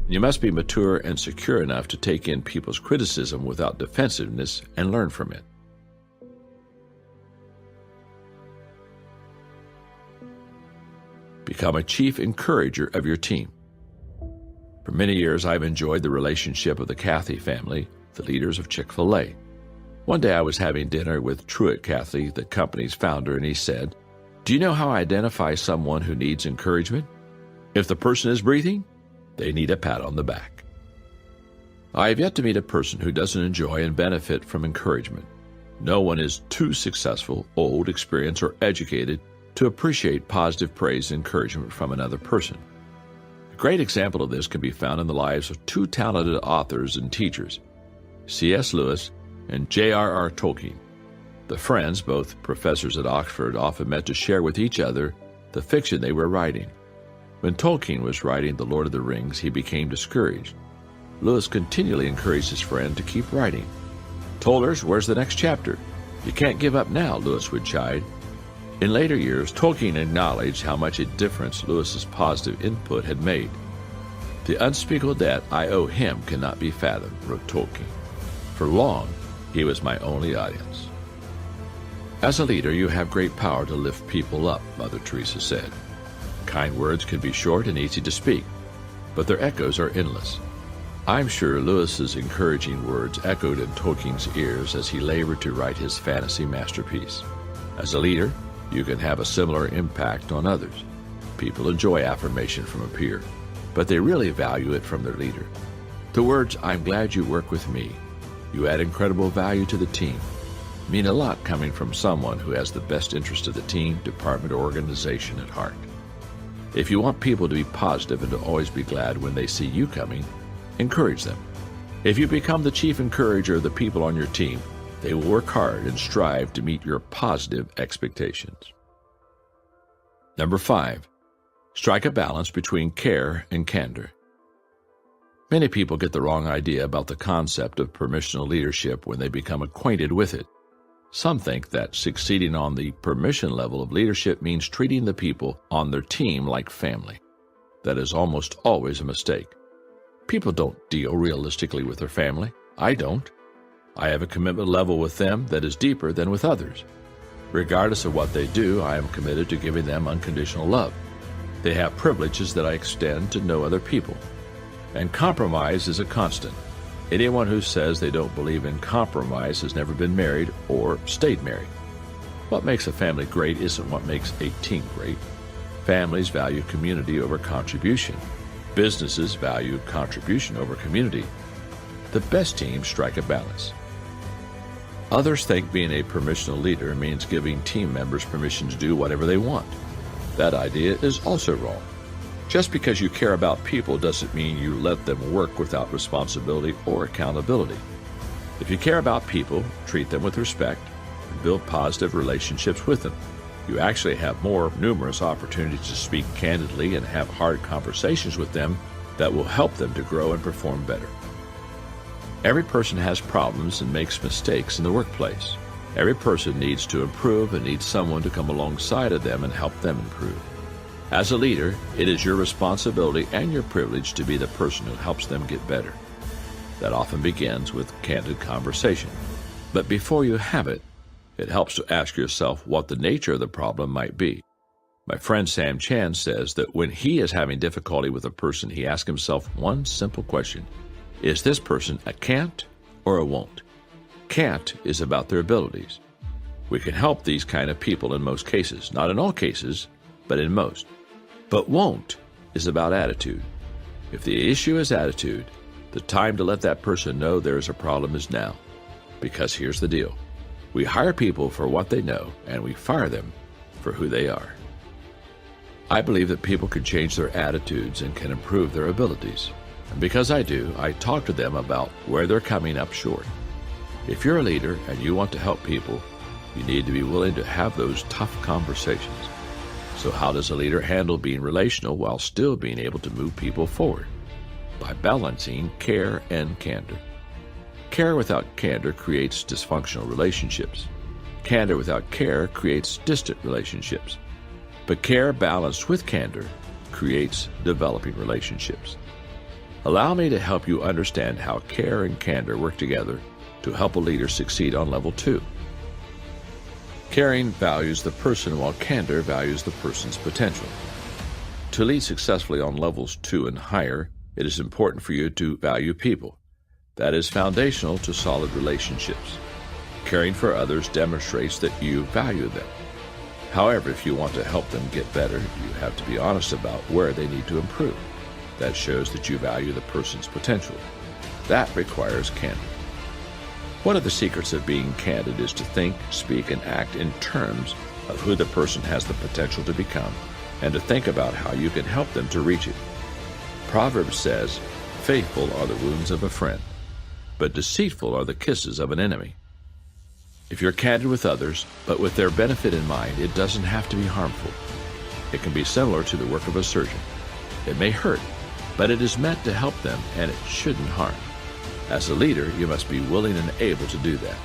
You must be mature and secure enough to take in people's criticism without defensiveness and learn from it. Become a chief encourager of your team. For many years, I've enjoyed the relationship of the Cathy family, the leaders of Chick-fil-A. One day I was having dinner with Truett Cathy, the company's founder, and he said, "Do you know how I identify someone who needs encouragement? If the person is breathing, they need a pat on the back." I have yet to meet a person who doesn't enjoy and benefit from encouragement. No one is too successful, old, experienced, or educated to appreciate positive praise and encouragement from another person. A great example of this can be found in the lives of two talented authors and teachers, C.S. Lewis and J.R.R. Tolkien. The friends, both professors at Oxford, often met to share with each other the fiction they were writing. When Tolkien was writing The Lord of the Rings, he became discouraged. Lewis continually encouraged his friend to keep writing. "Told her, where's the next chapter? You can't give up now," Lewis would chide. In later years, Tolkien acknowledged how much a difference Lewis's positive input had made. "The unspeakable debt I owe him cannot be fathomed," wrote Tolkien. "For long, he was my only audience." As a leader, you have great power to lift people up, Mother Teresa said. Kind words can be short and easy to speak, but their echoes are endless. I'm sure Lewis's encouraging words echoed in Tolkien's ears as he labored to write his fantasy masterpiece. As a leader, you can have a similar impact on others. People enjoy affirmation from a peer, but they really value it from their leader. The words, "I'm glad you work with me," "You add incredible value to the team," mean a lot coming from someone who has the best interest of the team, department, or organization at heart. If you want people to be positive and to always be glad when they see you coming, encourage them. If you become the chief encourager of the people on your team, they will work hard and strive to meet your positive expectations. Number 5, strike a balance between care and candor. Many people get the wrong idea about the concept of permissional leadership when they become acquainted with it. Some think that succeeding on the permission level of leadership means treating the people on their team like family. That is almost always a mistake. People don't deal realistically with their family. I don't. I have a commitment level with them that is deeper than with others. Regardless of what they do, I am committed to giving them unconditional love. They have privileges that I extend to no other people. And compromise is a constant. Anyone who says they don't believe in compromise has never been married or stayed married. What makes a family great isn't what makes a team great. Families value community over contribution. Businesses value contribution over community. The best teams strike a balance. Others think being a permissional leader means giving team members permission to do whatever they want. That idea is also wrong. Just because you care about people doesn't mean you let them work without responsibility or accountability. If you care about people, treat them with respect and build positive relationships with them. You actually have more numerous opportunities to speak candidly and have hard conversations with them that will help them to grow and perform better. Every person has problems and makes mistakes in the workplace. Every person needs to improve and needs someone to come alongside of them and help them improve. As a leader, it is your responsibility and your privilege to be the person who helps them get better. That often begins with candid conversation. But before you have it, it helps to ask yourself what the nature of the problem might be. My friend Sam Chan says that when he is having difficulty with a person, he asks himself one simple question. Is this person a can't or a won't? Can't is about their abilities. We can help these kind of people in most cases, not in all cases, but in most. But won't is about attitude. If the issue is attitude, the time to let that person know there is a problem is now. Because here's the deal. We hire people for what they know, and we fire them for who they are. I believe that people can change their attitudes and can improve their abilities. And because I do, I talk to them about where they're coming up short. If you're a leader and you want to help people, you need to be willing to have those tough conversations. So how does a leader handle being relational while still being able to move people forward? By balancing care and candor. Care without candor creates dysfunctional relationships. Candor without care creates distant relationships. But care balanced with candor creates developing relationships. Allow me to help you understand how care and candor work together to help a leader succeed on level 2. Caring values the person while candor values the person's potential. To lead successfully on levels 2 and higher, it is important for you to value people. That is foundational to solid relationships. Caring for others demonstrates that you value them. However, if you want to help them get better, you have to be honest about where they need to improve. That shows that you value the person's potential. That requires candor. One of the secrets of being candid is to think, speak, and act in terms of who the person has the potential to become, and to think about how you can help them to reach it. Proverbs says, "Faithful are the wounds of a friend, but deceitful are the kisses of an enemy." If you're candid with others, but with their benefit in mind, it doesn't have to be harmful. It can be similar to the work of a surgeon. It may hurt, but it is meant to help them, and it shouldn't harm. As a leader, you must be willing and able to do that.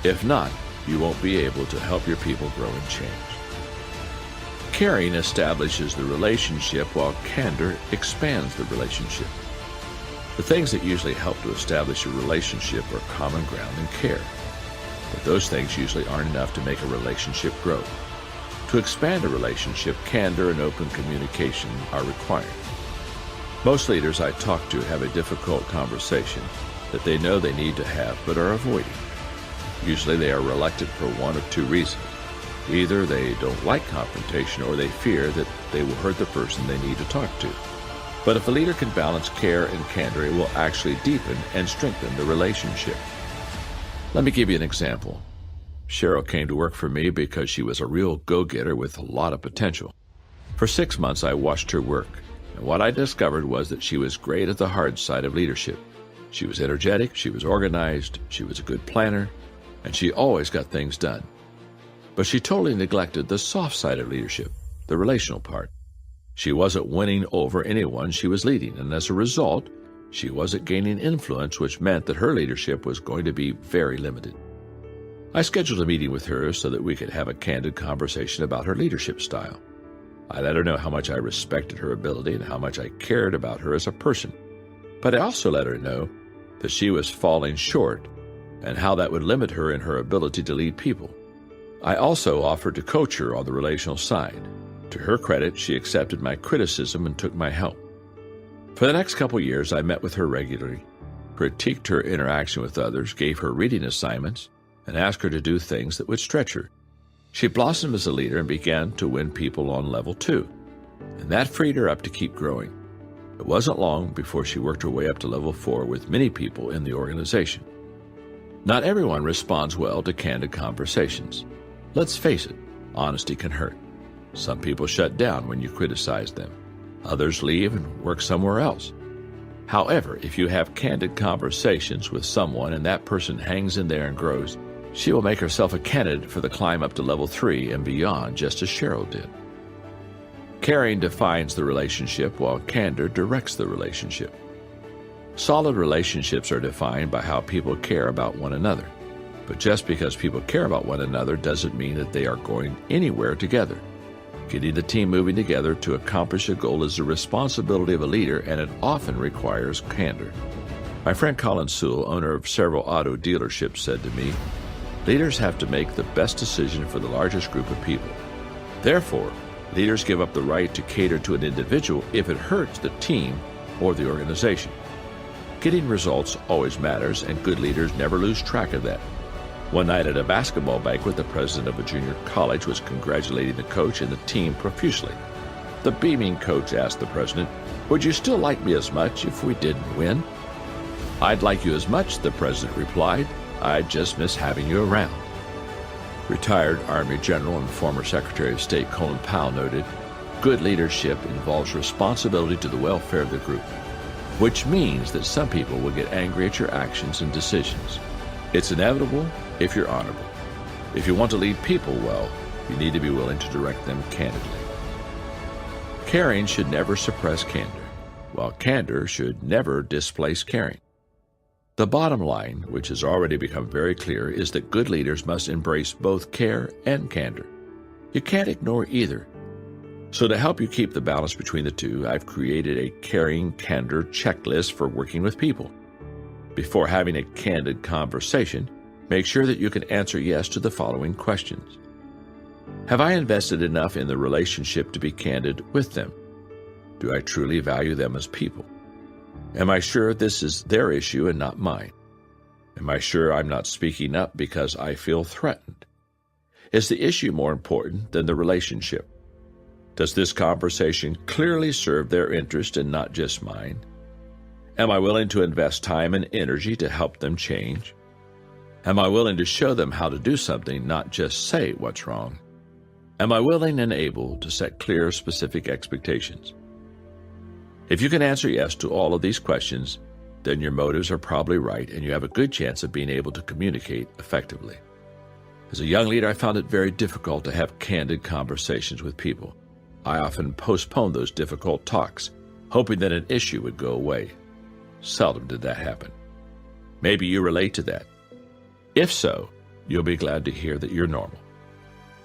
If not, you won't be able to help your people grow and change. Caring establishes the relationship while candor expands the relationship. The things that usually help to establish a relationship are common ground and care. But those things usually aren't enough to make a relationship grow. To expand a relationship, candor and open communication are required. Most leaders I talk to have a difficult conversation that they know they need to have but are avoiding. Usually they are reluctant for one of two reasons. Either they don't like confrontation or they fear that they will hurt the person they need to talk to. But if a leader can balance care and candor, it will actually deepen and strengthen the relationship. Let me give you an example. Cheryl came to work for me because she was a real go-getter with a lot of potential. For 6 months, I watched her work, and what I discovered was that she was great at the hard side of leadership. She was energetic, she was organized, she was a good planner, and she always got things done. But she totally neglected the soft side of leadership, the relational part. She wasn't winning over anyone she was leading, and as a result, she wasn't gaining influence, which meant that her leadership was going to be very limited. I scheduled a meeting with her so that we could have a candid conversation about her leadership style. I let her know how much I respected her ability and how much I cared about her as a person. But I also let her know that she was falling short and how that would limit her in her ability to lead people. I also offered to coach her on the relational side. To her credit, she accepted my criticism and took my help. For the next couple years, I met with her regularly, critiqued her interaction with others, gave her reading assignments, and asked her to do things that would stretch her. She blossomed as a leader and began to win people on level 2, and that freed her up to keep growing. It wasn't long before she worked her way up to level 4 with many people in the organization. Not everyone responds well to candid conversations. Let's face it, honesty can hurt. Some people shut down when you criticize them. Others leave and work somewhere else. However, if you have candid conversations with someone and that person hangs in there and grows, she will make herself a candidate for the climb up to level 3 and beyond, just as Cheryl did. Caring defines the relationship while candor directs the relationship. Solid relationships are defined by how people care about one another. But just because people care about one another doesn't mean that they are going anywhere together. Getting the team moving together to accomplish a goal is the responsibility of a leader, and it often requires candor. My friend Colin Sewell, owner of several auto dealerships, said to me, "Leaders have to make the best decision for the largest group of people. Therefore, leaders give up the right to cater to an individual if it hurts the team or the organization." Getting results always matters, and good leaders never lose track of that. One night at a basketball banquet, the president of a junior college was congratulating the coach and the team profusely. The beaming coach asked the president, "Would you still like me as much if we didn't win?" "I'd like you as much," the president replied. "I'd just miss having you around." Retired Army General and former Secretary of State Colin Powell noted, "Good leadership involves responsibility to the welfare of the group, which means that some people will get angry at your actions and decisions. It's inevitable if you're honorable. If you want to lead people well, you need to be willing to direct them candidly." Caring should never suppress candor, while candor should never displace caring. The bottom line, which has already become very clear, is that good leaders must embrace both care and candor. You can't ignore either. So to help you keep the balance between the two, I've created a caring candor checklist for working with people. Before having a candid conversation, make sure that you can answer yes to the following questions. Have I invested enough in the relationship to be candid with them? Do I truly value them as people? Am I sure this is their issue and not mine? Am I sure I'm not speaking up because I feel threatened? Is the issue more important than the relationship? Does this conversation clearly serve their interest and not just mine? Am I willing to invest time and energy to help them change? Am I willing to show them how to do something, not just say what's wrong? Am I willing and able to set clear, specific expectations? If you can answer yes to all of these questions, then your motives are probably right and you have a good chance of being able to communicate effectively. As a young leader, I found it very difficult to have candid conversations with people. I often postponed those difficult talks, hoping that an issue would go away. Seldom did that happen. Maybe you relate to that. If so, you'll be glad to hear that you're normal.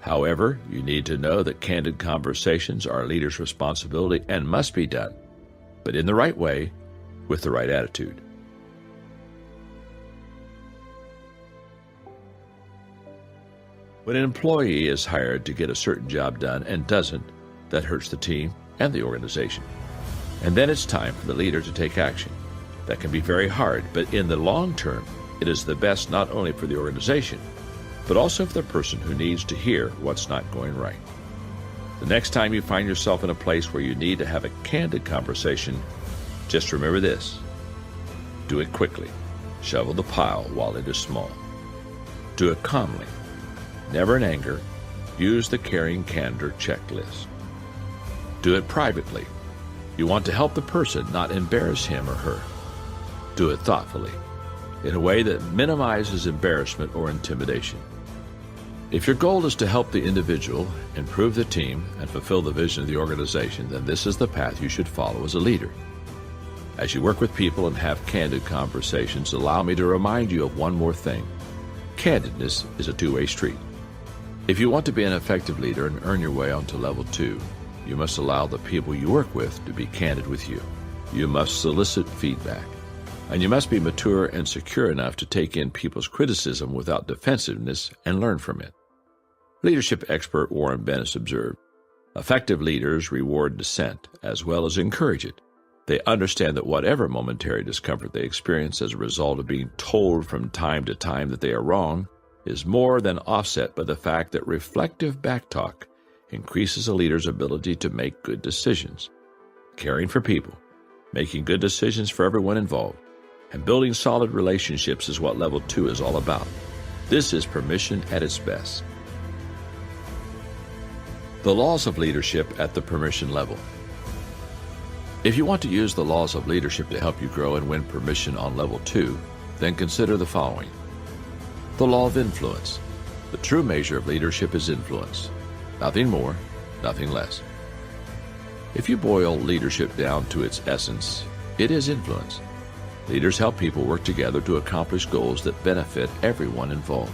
However, you need to know that candid conversations are a leader's responsibility and must be done, but in the right way, with the right attitude. When an employee is hired to get a certain job done and doesn't, that hurts the team and the organization. And then it's time for the leader to take action. That can be very hard, but in the long term, it is the best not only for the organization, but also for the person who needs to hear what's not going right. The next time you find yourself in a place where you need to have a candid conversation, just remember this. Do it quickly. Shovel the pile while it is small. Do it calmly. Never in anger. Use the caring candor checklist. Do it privately. You want to help the person, not embarrass him or her. Do it thoughtfully, in a way that minimizes embarrassment or intimidation. If your goal is to help the individual, improve the team, and fulfill the vision of the organization, then this is the path you should follow as a leader. As you work with people and have candid conversations, allow me to remind you of one more thing. Candidness is a two-way street. If you want to be an effective leader and earn your way onto level 2, you must allow the people you work with to be candid with you. You must solicit feedback. And you must be mature and secure enough to take in people's criticism without defensiveness and learn from it. Leadership expert Warren Bennis observed, effective leaders reward dissent as well as encourage it. They understand that whatever momentary discomfort they experience as a result of being told from time to time that they are wrong is more than offset by the fact that reflective backtalk increases a leader's ability to make good decisions. Caring for people, making good decisions for everyone involved, and building solid relationships is what level 2 is all about. This is permission at its best. The laws of leadership at the permission level. If you want to use the laws of leadership to help you grow and win permission on level 2, then consider the following. The law of influence. The true measure of leadership is influence. Nothing more, nothing less. If you boil leadership down to its essence, it is influence. Leaders help people work together to accomplish goals that benefit everyone involved.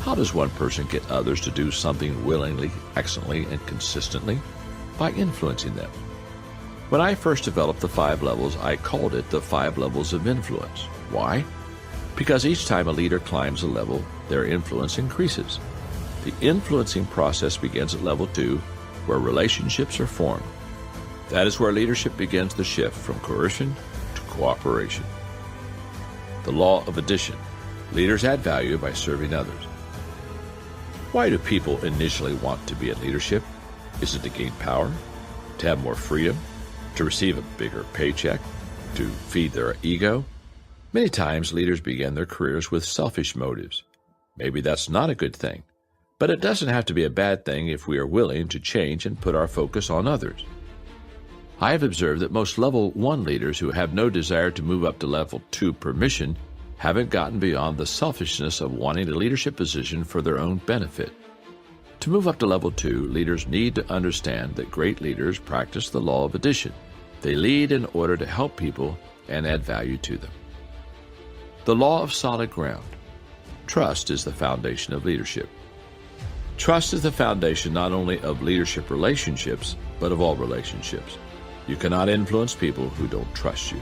How does one person get others to do something willingly, excellently, and consistently? By influencing them. When I first developed the 5 levels, I called it the 5 levels of influence. Why? Because each time a leader climbs a level, their influence increases. The influencing process begins at level 2, where relationships are formed. That is where leadership begins the shift from coercion to cooperation. The law of addition. Leaders add value by serving others. Why do people initially want to be in leadership? Is it to gain power? To have more freedom? To receive a bigger paycheck? To feed their ego? Many times leaders begin their careers with selfish motives. Maybe that's not a good thing, but it doesn't have to be a bad thing if we are willing to change and put our focus on others. I have observed that most level 1 leaders who have no desire to move up to level 2 permission haven't gotten beyond the selfishness of wanting a leadership position for their own benefit. To move up to level 2, leaders need to understand that great leaders practice the law of addition. They lead in order to help people and add value to them. The law of solid ground. Trust is the foundation of leadership. Trust is the foundation not only of leadership relationships, but of all relationships. You cannot influence people who don't trust you.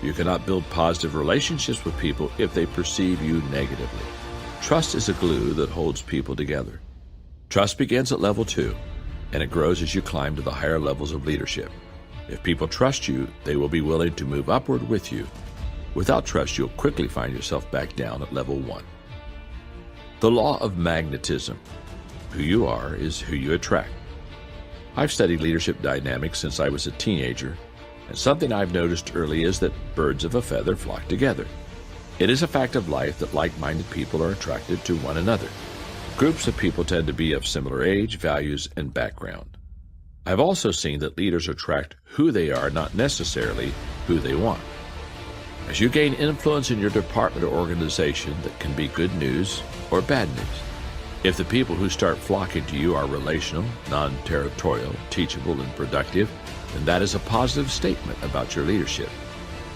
You cannot build positive relationships with people if they perceive you negatively. Trust is a glue that holds people together. Trust begins at level 2, and it grows as you climb to the higher levels of leadership. If people trust you, they will be willing to move upward with you. Without trust, you'll quickly find yourself back down at level 1. The law of magnetism. Who you are is who you attract. I've studied leadership dynamics since I was a teenager, and something I've noticed early is that birds of a feather flock together. It is a fact of life that like-minded people are attracted to one another. Groups of people tend to be of similar age, values, and background. I've also seen that leaders attract who they are, not necessarily who they want. As you gain influence in your department or organization, that can be good news or bad news. If the people who start flocking to you are relational, non-territorial, teachable, and productive, then that is a positive statement about your leadership.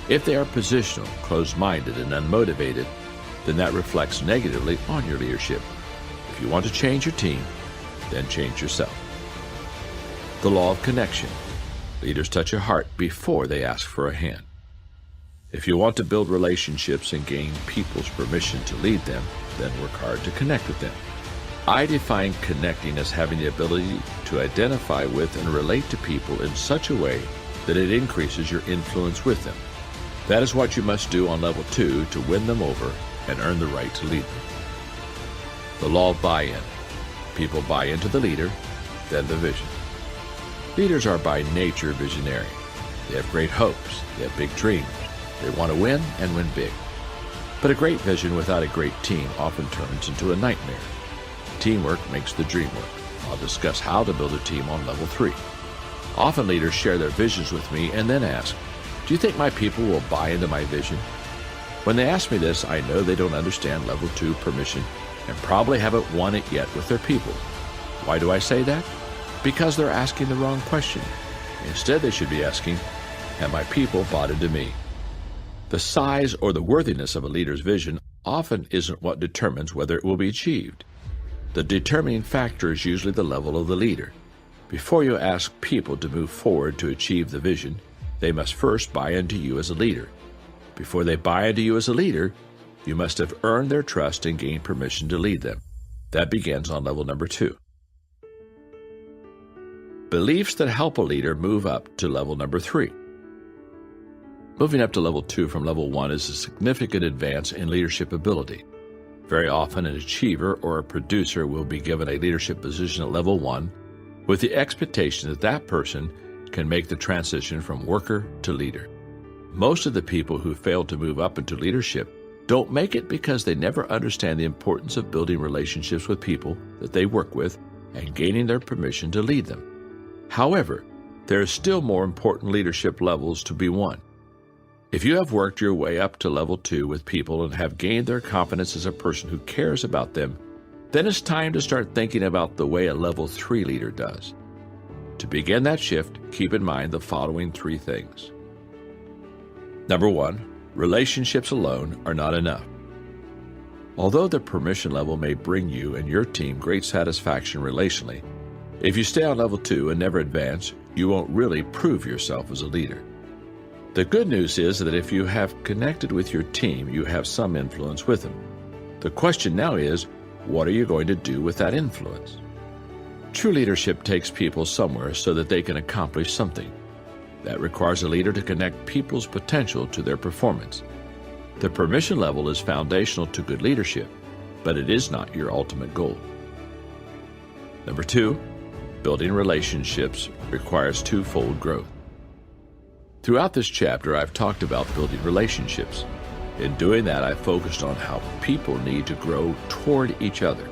If they are positional, closed-minded, and unmotivated, then that reflects negatively on your leadership. If you want to change your team, then change yourself. The law of connection. Leaders touch your heart before they ask for a hand. If you want to build relationships and gain people's permission to lead them, then work hard to connect with them. I define connecting as having the ability to identify with and relate to people in such a way that it increases your influence with them. That is what you must do on level 2 to win them over and earn the right to lead them. The law of buy-in. People buy into the leader, then the vision. Leaders are by nature visionary. They have great hopes. They have big dreams. They want to win and win big. But a great vision without a great team often turns into a nightmare. Teamwork makes the dream work. I'll discuss how to build a team on level 3. Often leaders share their visions with me and then ask, "Do you think my people will buy into my vision?" When they ask me this, I know they don't understand level 2 permission and probably haven't won it yet with their people. Why do I say that? Because they're asking the wrong question. Instead, they should be asking, have my people bought into me? The size or the worthiness of a leader's vision often isn't what determines whether it will be achieved. The determining factor is usually the level of the leader. Before you ask people to move forward to achieve the vision, they must first buy into you as a leader. Before they buy into you as a leader, you must have earned their trust and gained permission to lead them. That begins on level number 2. Beliefs that help a leader move up to level number 3. Moving up to level 2 from level 1 is a significant advance in leadership ability. Very often, an achiever or a producer will be given a leadership position at level 1 with the expectation that that person can make the transition from worker to leader. Most of the people who fail to move up into leadership don't make it because they never understand the importance of building relationships with people that they work with and gaining their permission to lead them. However, there are still more important leadership levels to be won. If you have worked your way up to level 2 with people and have gained their confidence as a person who cares about them, then it's time to start thinking about the way a level 3 leader does. To begin that shift, keep in mind the following 3 things. Number 1, relationships alone are not enough. Although the permission level may bring you and your team great satisfaction relationally, if you stay on level 2 and never advance, you won't really prove yourself as a leader. The good news is that if you have connected with your team, you have some influence with them. The question now is, what are you going to do with that influence? True leadership takes people somewhere so that they can accomplish something. That requires a leader to connect people's potential to their performance. The permission level is foundational to good leadership, but it is not your ultimate goal. Number 2, building relationships requires twofold growth. Throughout this chapter, I've talked about building relationships. In doing that, I focused on how people need to grow toward each other.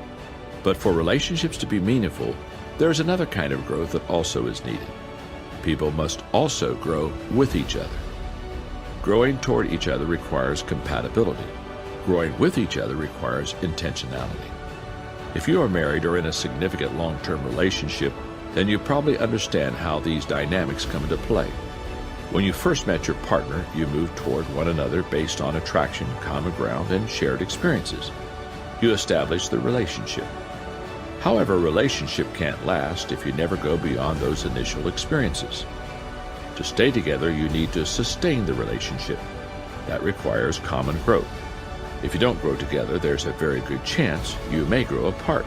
But for relationships to be meaningful, there's another kind of growth that also is needed. People must also grow with each other. Growing toward each other requires compatibility. Growing with each other requires intentionality. If you are married or in a significant long-term relationship, then you probably understand how these dynamics come into play. When you first met your partner, you moved toward one another based on attraction, common ground, and shared experiences. You established the relationship. However, a relationship can't last if you never go beyond those initial experiences. To stay together, you need to sustain the relationship. That requires common growth. If you don't grow together, there's a very good chance you may grow apart.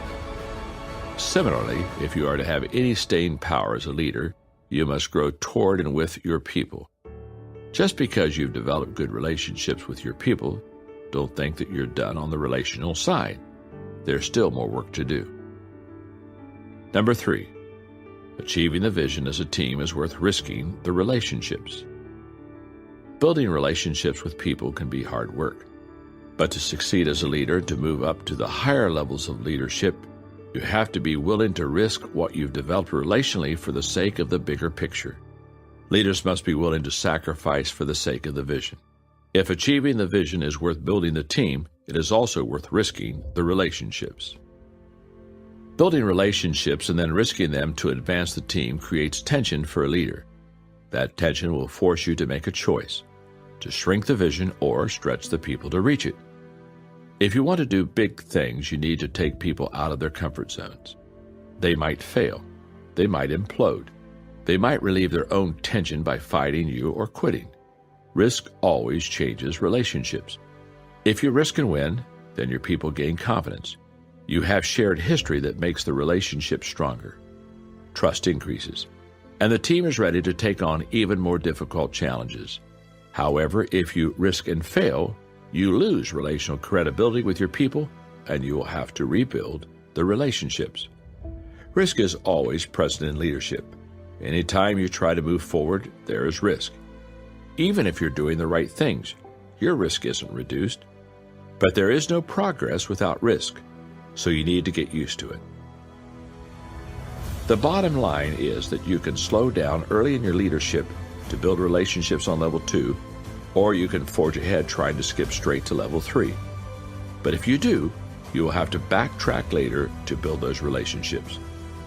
Similarly, if you are to have any staying power as a leader, you must grow toward and with your people. Just because you've developed good relationships with your people, don't think that you're done on the relational side. There's still more work to do. Number 3, achieving the vision as a team is worth risking the relationships. Building relationships with people can be hard work. But to succeed as a leader, to move up to the higher levels of leadership, you have to be willing to risk what you've developed relationally for the sake of the bigger picture. Leaders must be willing to sacrifice for the sake of the vision. If achieving the vision is worth building the team, it is also worth risking the relationships. Building relationships and then risking them to advance the team creates tension for a leader. That tension will force you to make a choice, to shrink the vision or stretch the people to reach it. If you want to do big things, you need to take people out of their comfort zones. They might fail. They might implode. They might relieve their own tension by fighting you or quitting. Risk always changes relationships. If you risk and win, then your people gain confidence. You have shared history that makes the relationship stronger. Trust increases, and the team is ready to take on even more difficult challenges. However, if you risk and fail, you lose relational credibility with your people, and you will have to rebuild the relationships. Risk is always present in leadership. Anytime you try to move forward, there is risk. Even if you're doing the right things, your risk isn't reduced. But there is no progress without risk, so you need to get used to it. The bottom line is that you can slow down early in your leadership to build relationships on level 2, or you can forge ahead trying to skip straight to level 3. But if you do, you will have to backtrack later to build those relationships.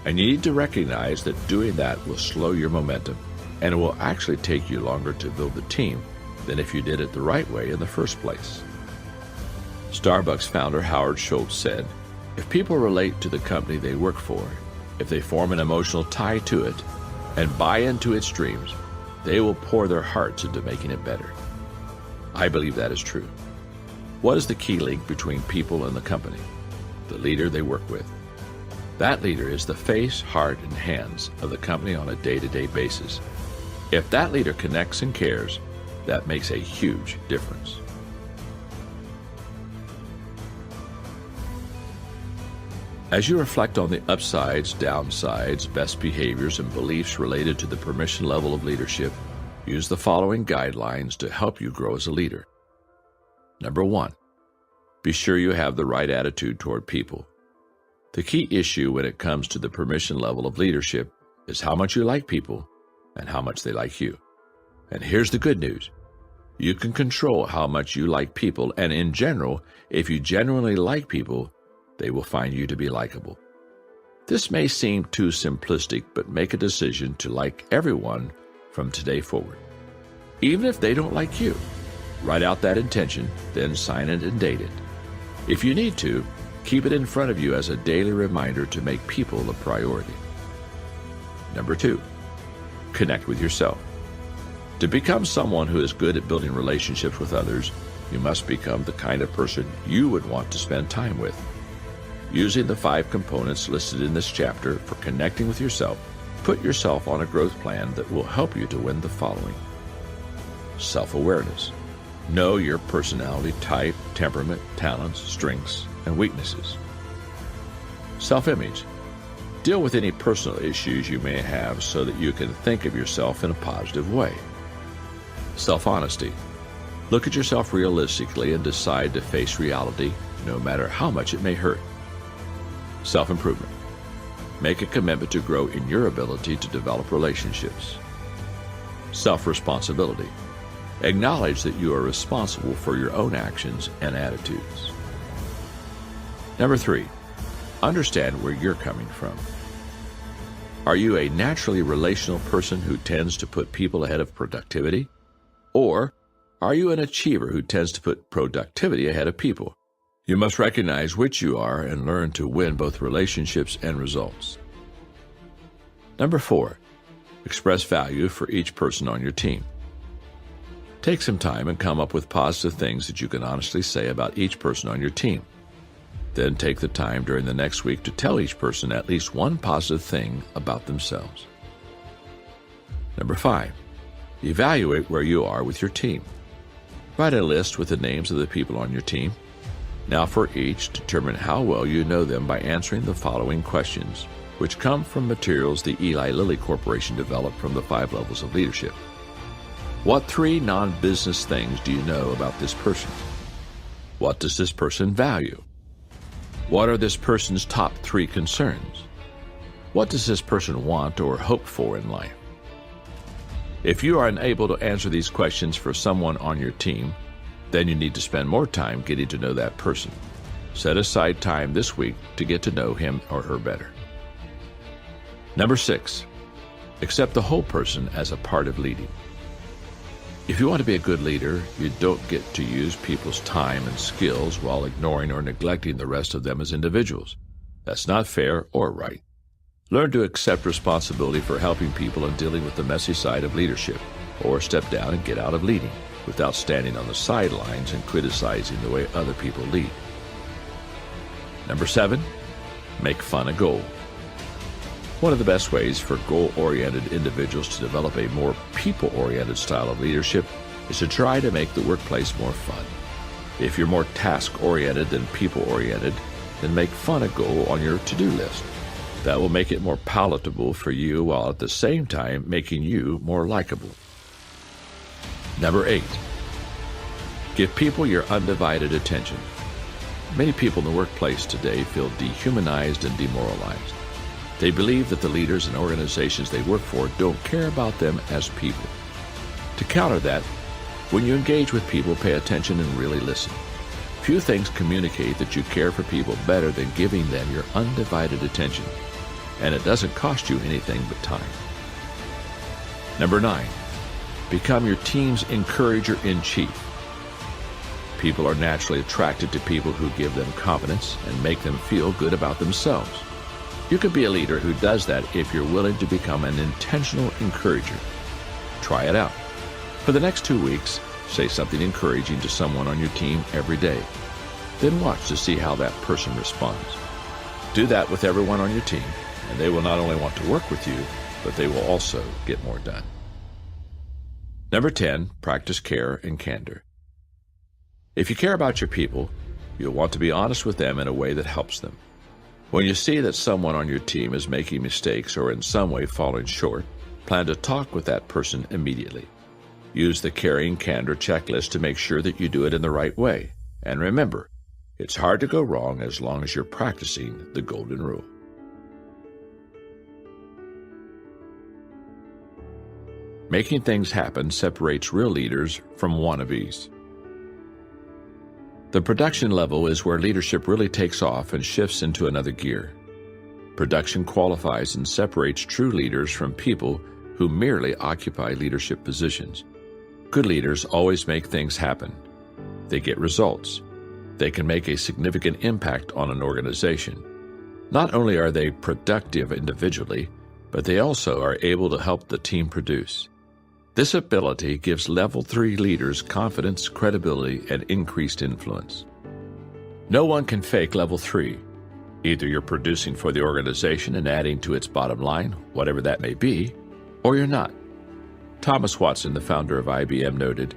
And you need to recognize that doing that will slow your momentum, and it will actually take you longer to build the team than if you did it the right way in the first place. Starbucks founder Howard Schultz said, "If people relate to the company they work for, if they form an emotional tie to it and buy into its dreams, they will pour their hearts into making it better." I believe that is true. What is the key link between people and the company? The leader they work with. That leader is the face, heart, and hands of the company on a day-to-day basis. If that leader connects and cares, that makes a huge difference. As you reflect on the upsides, downsides, best behaviors, and beliefs related to the permission level of leadership, use the following guidelines to help you grow as a leader. Number 1, be sure you have the right attitude toward people. The key issue when it comes to the permission level of leadership is how much you like people and how much they like you. And here's the good news. You can control how much you like people, and in general, if you genuinely like people, they will find you to be likable. This may seem too simplistic, but make a decision to like everyone from today forward. Even if they don't like you, write out that intention, then sign it and date it. If you need to, keep it in front of you as a daily reminder to make people a priority. Number 2, connect with yourself. To become someone who is good at building relationships with others, you must become the kind of person you would want to spend time with. Using the 5 components listed in this chapter for connecting with yourself, put yourself on a growth plan that will help you to win the following. Self-awareness. Know your personality type, temperament, talents, strengths, and weaknesses. Self-image. Deal with any personal issues you may have so that you can think of yourself in a positive way. Self-honesty. Look at yourself realistically and decide to face reality, no matter how much it may hurt. Self-improvement. Make a commitment to grow in your ability to develop relationships. Self-responsibility. Acknowledge that you are responsible for your own actions and attitudes. Number 3, understand where you're coming from. Are you a naturally relational person who tends to put people ahead of productivity? Or are you an achiever who tends to put productivity ahead of people? You must recognize which you are and learn to win both relationships and results. Number 4, express value for each person on your team. Take some time and come up with positive things that you can honestly say about each person on your team. Then take the time during the next week to tell each person at least one positive thing about themselves. Number 5, evaluate where you are with your team. Write a list with the names of the people on your team. Now for each, determine how well you know them by answering the following questions, which come from materials the Eli Lilly Corporation developed from the 5 levels of leadership. What 3 non-business things do you know about this person? What does this person value? What are this person's top 3 concerns? What does this person want or hope for in life? If you are unable to answer these questions for someone on your team, then you need to spend more time getting to know that person. Set aside time this week to get to know him or her better. Number 6, accept the whole person as a part of leading. If you want to be a good leader, you don't get to use people's time and skills while ignoring or neglecting the rest of them as individuals. That's not fair or right. Learn to accept responsibility for helping people and dealing with the messy side of leadership, or step down and get out of leading without standing on the sidelines and criticizing the way other people lead. Number 7, make fun a goal. One of the best ways for goal-oriented individuals to develop a more people-oriented style of leadership is to try to make the workplace more fun. If you're more task-oriented than people-oriented, then make fun a goal on your to-do list. That will make it more palatable for you while at the same time making you more likable. Number 8, give people your undivided attention. Many people in the workplace today feel dehumanized and demoralized. They believe that the leaders and organizations they work for don't care about them as people. To counter that, when you engage with people, pay attention and really listen. Few things communicate that you care for people better than giving them your undivided attention, and it doesn't cost you anything but time. Number 9, become your team's encourager-in-chief. People are naturally attracted to people who give them confidence and make them feel good about themselves. You can be a leader who does that if you're willing to become an intentional encourager. Try it out. For the next 2 weeks, say something encouraging to someone on your team every day. Then watch to see how that person responds. Do that with everyone on your team, and they will not only want to work with you, but they will also get more done. Number 10, practice care and candor. If you care about your people, you'll want to be honest with them in a way that helps them. When you see that someone on your team is making mistakes or in some way falling short, plan to talk with that person immediately. Use the caring candor checklist to make sure that you do it in the right way. And remember, it's hard to go wrong as long as you're practicing the golden rule. Making things happen separates real leaders from wannabes. The production level is where leadership really takes off and shifts into another gear. Production qualifies and separates true leaders from people who merely occupy leadership positions. Good leaders always make things happen. They get results. They can make a significant impact on an organization. Not only are they productive individually, but they also are able to help the team produce. This ability gives level 3 leaders confidence, credibility, and increased influence. No one can fake level 3. Either you're producing for the organization and adding to its bottom line, whatever that may be, or you're not. Thomas Watson, the founder of IBM, noted,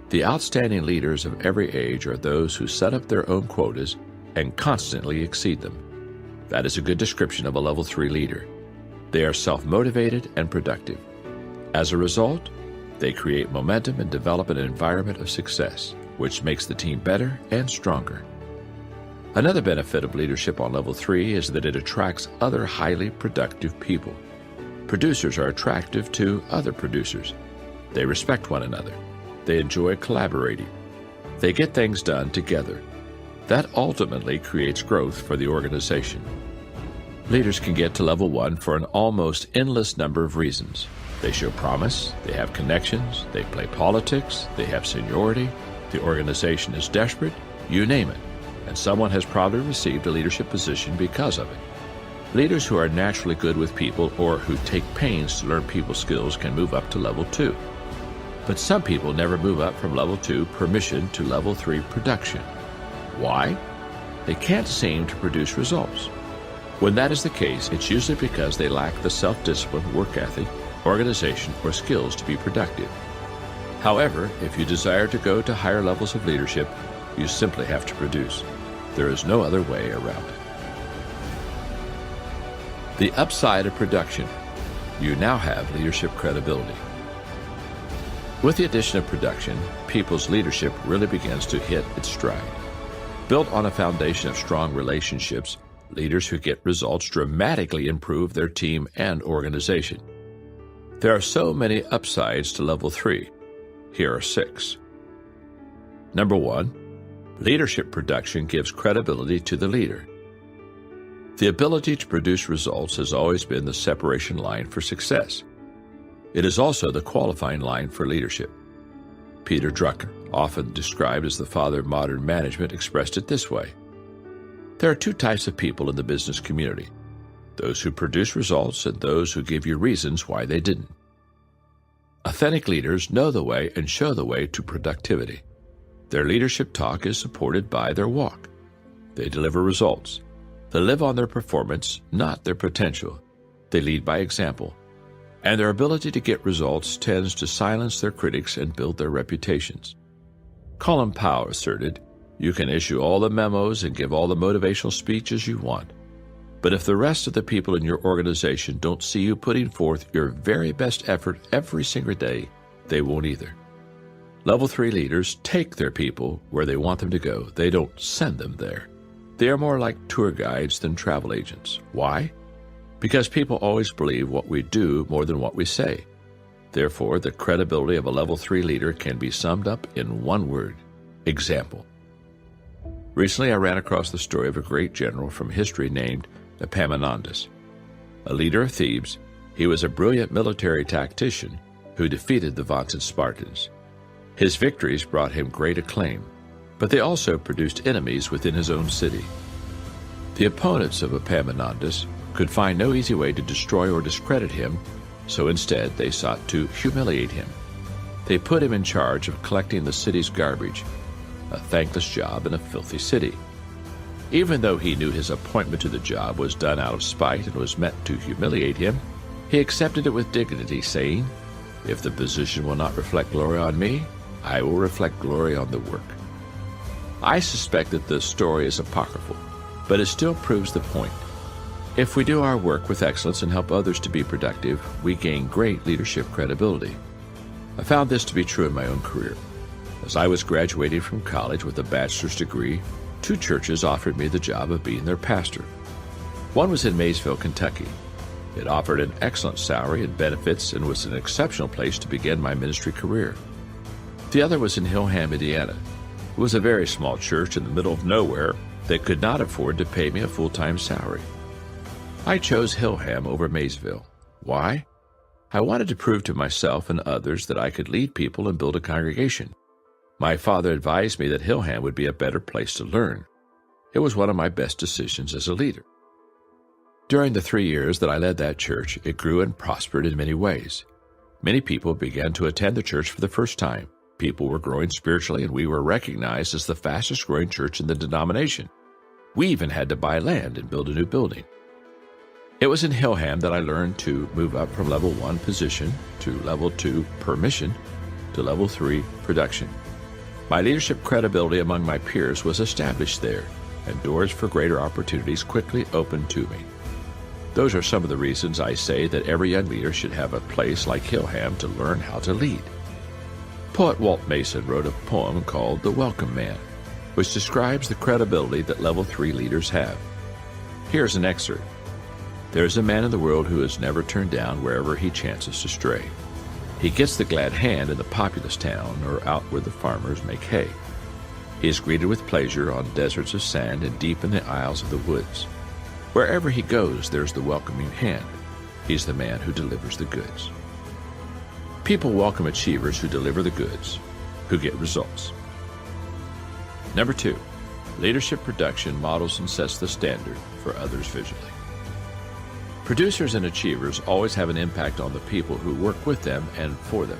"The outstanding leaders of every age are those who set up their own quotas and constantly exceed them." That is a good description of a level 3 leader. They are self-motivated and productive. As a result, they create momentum and develop an environment of success, which makes the team better and stronger. Another benefit of leadership on level 3 is that it attracts other highly productive people. Producers are attractive to other producers. They respect one another. They enjoy collaborating. They get things done together. That ultimately creates growth for the organization. Leaders can get to level 1 for an almost endless number of reasons. They show promise, they have connections, they play politics, they have seniority, the organization is desperate, you name it. and someone has probably received a leadership position because of it. Leaders who are naturally good with people or who take pains to learn people skills can move up to level 2. But some people never move up from level 2 permission to level 3 production. Why? They can't seem to produce results. When that is the case, it's usually because they lack the self-discipline, work ethic, organization, or skills to be productive. However, if you desire to go to higher levels of leadership, you simply have to produce. There is no other way around it. The upside of production. You now have leadership credibility. With the addition of production, people's leadership really begins to hit its stride. Built on a foundation of strong relationships, leaders who get results dramatically improve their team and organization. There are so many upsides to level 3. Here are 6. Number 1, leadership production gives credibility to the leader. The ability to produce results has always been the separation line for success. It is also the qualifying line for leadership. Peter Drucker, often described as the father of modern management, expressed it this way: there are 2 types of people in the business community: those who produce results and those who give you reasons why they didn't. Authentic leaders know the way and show the way to productivity. Their leadership talk is supported by their walk. They deliver results. They live on their performance, not their potential. They lead by example. And their ability to get results tends to silence their critics and build their reputations. Colin Powell asserted, "You can issue all the memos and give all the motivational speeches you want. But if the rest of the people in your organization don't see you putting forth your very best effort every single day, they won't either." Level 3 leaders take their people where they want them to go. They don't send them there. They are more like tour guides than travel agents. Why? Because people always believe what we do more than what we say. Therefore, the credibility of a level 3 leader can be summed up in one word: example. Recently, I ran across the story of a great general from history named Epaminondas. A leader of Thebes, he was a brilliant military tactician who defeated the vaunted Spartans. His victories brought him great acclaim, but they also produced enemies within his own city. The opponents of Epaminondas could find no easy way to destroy or discredit him, so instead they sought to humiliate him. They put him in charge of collecting the city's garbage, a thankless job in a filthy city. Even though he knew his appointment to the job was done out of spite and was meant to humiliate him, he accepted it with dignity, saying, "If the position will not reflect glory on me, I will reflect glory on the work." I suspect that the story is apocryphal, but it still proves the point. If we do our work with excellence and help others to be productive, we gain great leadership credibility. I found this to be true in my own career. As I was graduating from college with a bachelor's degree, 2 churches offered me the job of being their pastor. One was in Maysville, Kentucky. It offered an excellent salary and benefits and was an exceptional place to begin my ministry career. The other was in Hillham, Indiana. It was a very small church in the middle of nowhere that could not afford to pay me a full-time salary. I chose Hillham over Maysville. Why? I wanted to prove to myself and others that I could lead people and build a congregation. My father advised me that Hillham would be a better place to learn. It was one of my best decisions as a leader. During the 3 years that I led that church, it grew and prospered in many ways. Many people began to attend the church for the first time. People were growing spiritually, and we were recognized as the fastest-growing church in the denomination. We even had to buy land and build a new building. It was in Hillham that I learned to move up from level 1 position to level 2 permission to level 3 production. My leadership credibility among my peers was established there, and doors for greater opportunities quickly opened to me. Those are some of the reasons I say that every young leader should have a place like Hillham to learn how to lead. Poet Walt Mason wrote a poem called The Welcome Man, which describes the credibility that level 3 leaders have. Here's an excerpt. "There is a man in the world who is never turned down wherever he chances to stray. He gets the glad hand in the populous town or out where the farmers make hay. He is greeted with pleasure on deserts of sand and deep in the aisles of the woods. Wherever he goes, there's the welcoming hand. He's the man who delivers the goods." People welcome achievers who deliver the goods, who get results. Number 2, Leadership production models and sets the standard for others visually. Producers and achievers always have an impact on the people who work with them and for them.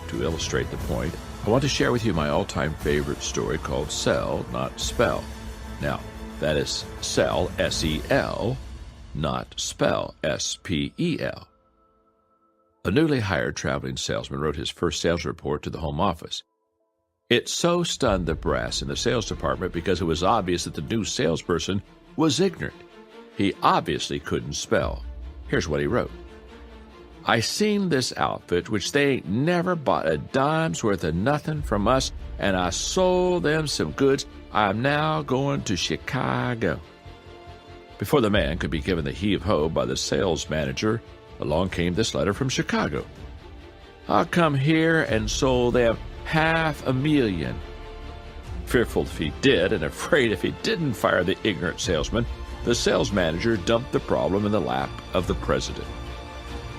To illustrate the point, I want to share with you my all-time favorite story called Sell, Not Spell. Now, that is sell, S-E-L, not spell, S-P-E-L. A newly hired traveling salesman wrote his first sales report to the home office. It so stunned the brass in the sales department because it was obvious that the new salesperson was ignorant. He obviously couldn't spell. Here's what he wrote. I seen this outfit, which they ain't never bought a dime's worth of nothing from us, and I sold them some goods. I'm now going to Chicago. Before the man could be given the heave-ho by the sales manager, along came this letter from Chicago. I come here and sold them $500,000. Fearful if he did, and afraid if he didn't fire the ignorant salesman, the sales manager dumped the problem in the lap of the president.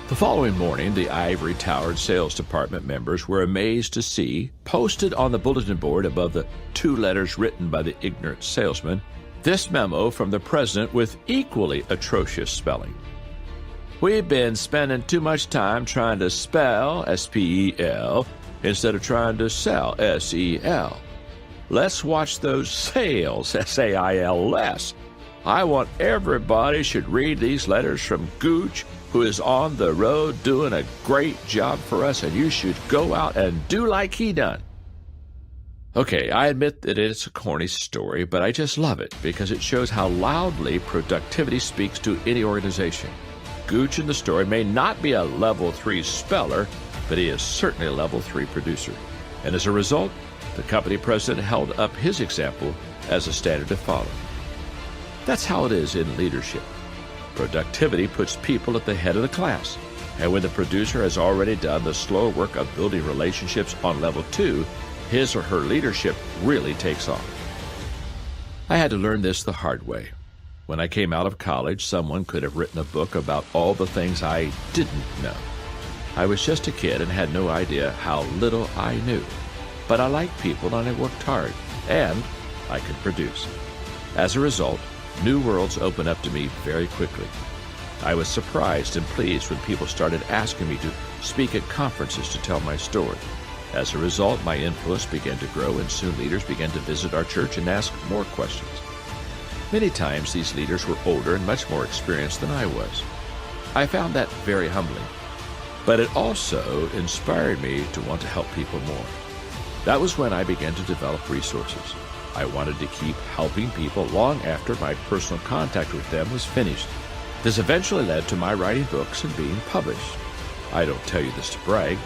The following morning, the ivory-towered sales department members were amazed to see, posted on the bulletin board above the 2 letters written by the ignorant salesman, this memo from the president with equally atrocious spelling. We've been spending too much time trying to spell, S-P-E-L, instead of trying to sell, S-E-L. Let's watch those sales, S-A-I-L, less. I want everybody should read these letters from Gooch, who is on the road doing a great job for us, and you should go out and do like he done. Okay, I admit that it's a corny story, but I just love it because it shows how loudly productivity speaks to any organization. Gooch in the story may not be a level 3 speller, but he is certainly a level 3 producer. And as a result, the company president held up his example as a standard to follow. That's how it is in leadership. Productivity puts people at the head of the class. And when the producer has already done the slow work of building relationships on level 2, his or her leadership really takes off. I had to learn this the hard way. When I came out of college, someone could have written a book about all the things I didn't know. I was just a kid and had no idea how little I knew. But I liked people and I worked hard, and I could produce. As a result, new worlds opened up to me very quickly. I was surprised and pleased when people started asking me to speak at conferences to tell my story. As a result, my influence began to grow, and soon leaders began to visit our church and ask more questions. Many times these leaders were older and much more experienced than I was. I found that very humbling, but it also inspired me to want to help people more. That was when I began to develop resources. I wanted to keep helping people long after my personal contact with them was finished. This eventually led to my writing books and being published. I don't tell you this to brag.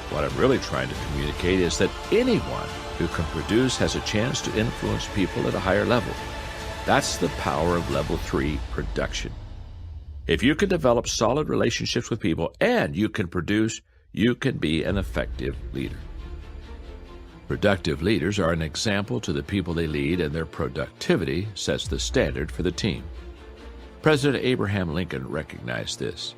What I'm really trying to communicate is that anyone who can produce has a chance to influence people at a higher level. That's the power of level 3 production. If you can develop solid relationships with people and you can produce, you can be an effective leader. Productive leaders are an example to the people they lead, and their productivity sets the standard for the team. President Abraham Lincoln recognized this.